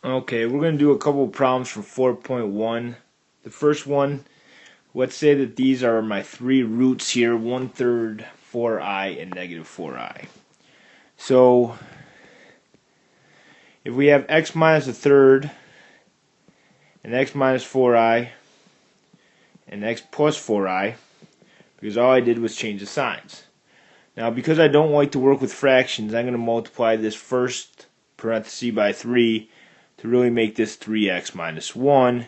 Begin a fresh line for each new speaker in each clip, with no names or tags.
Okay, we're going to do a couple of problems from 4.1. The first one, let's say that these are my three roots here, 1/3, 4i, and negative 4i. So, if we have x minus a third, and x minus 4i, and x plus 4i, because all I did was change the signs. Now, because I don't like to work with fractions, I'm going to multiply this first parenthesis by 3 to really make this 3x minus 1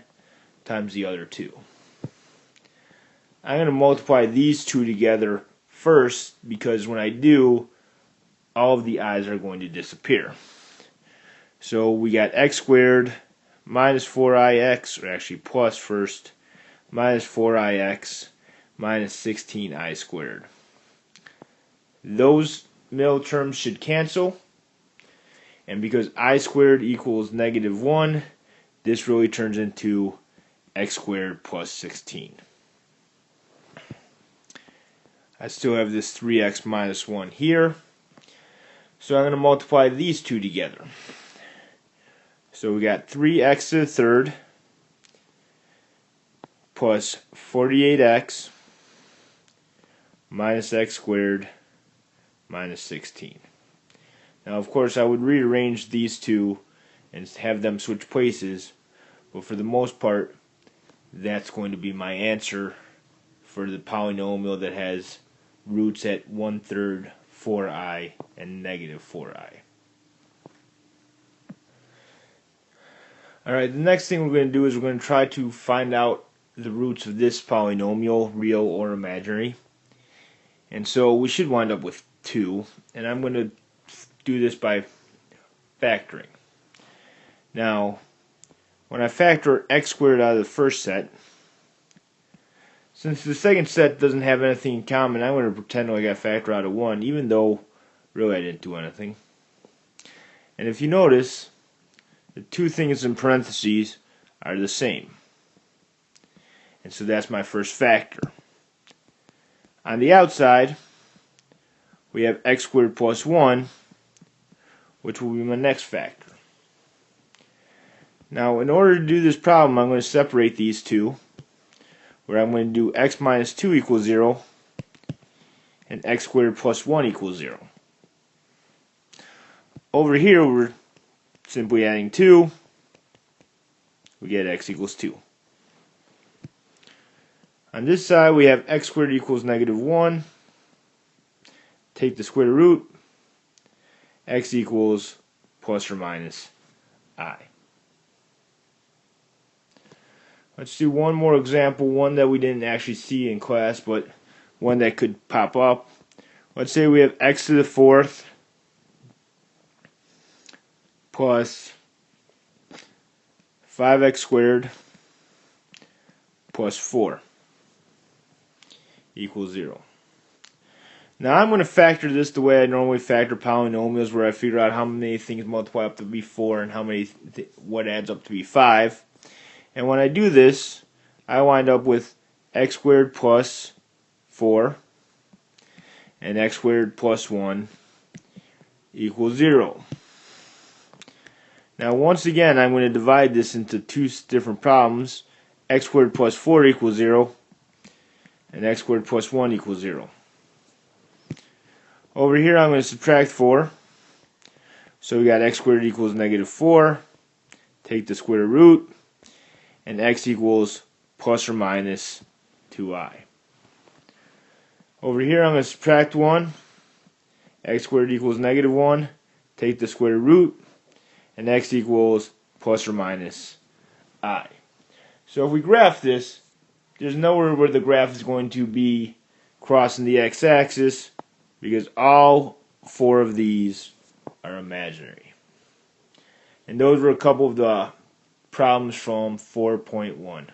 times the other 2. I'm going to multiply these two together first because when I do, all of the i's are going to disappear. So we got x squared minus 4ix, or actually plus first, minus 4ix minus 16i squared. Those middle terms should cancel. And because I squared equals negative 1, this really turns into x squared plus 16. I still have this 3x minus 1 here. So I'm going to multiply these two together. So we got 3x to the third plus 48x minus x squared minus 16. Now, of course, I would rearrange these two and have them switch places, but for the most part, that's going to be my answer for the polynomial that has roots at 1/3, 4i, and negative 4i. Alright, the next thing we're going to do is we're going to try to find out the roots of this polynomial, real or imaginary. And so we should wind up with 2, and I'm going to do this by factoring. Now, when I factor x squared out of the first set, since the second set doesn't have anything in common, I'm going to pretend like I factor out of 1, even though really I didn't do anything. And if you notice, the two things in parentheses are the same. And so that's my first factor. On the outside, we have x squared plus 1, which will be my next factor. Now, in order to do this problem, I'm going to separate these two, where I'm going to do x minus 2 equals 0, and x squared plus 1 equals 0. Over here, we're simply adding 2, we get x equals 2. On this side, we have x squared equals negative 1, take the square root, x equals plus or minus I. Let's do one more example, one that we didn't actually see in class, but one that could pop up. Let's say we have x to the fourth plus 5x squared plus 4 equals 0. Now I'm going to factor this the way I normally factor polynomials, where I figure out how many things multiply up to be 4 and how many what adds up to be 5. And when I do this, I wind up with x squared plus 4 and x squared plus 1 equals 0. Now once again, I'm going to divide this into two different problems. X squared plus 4 equals 0 and x squared plus 1 equals 0. Over here, I'm going to subtract 4. So we got x squared equals negative 4. Take the square root, and x equals plus or minus 2i. Over here, I'm going to subtract 1. X squared equals negative 1. Take the square root, and x equals plus or minus I. So if we graph this, there's nowhere where the graph is going to be crossing the x-axis, because all 4 of these are imaginary. And those were a couple of the problems from 4.1.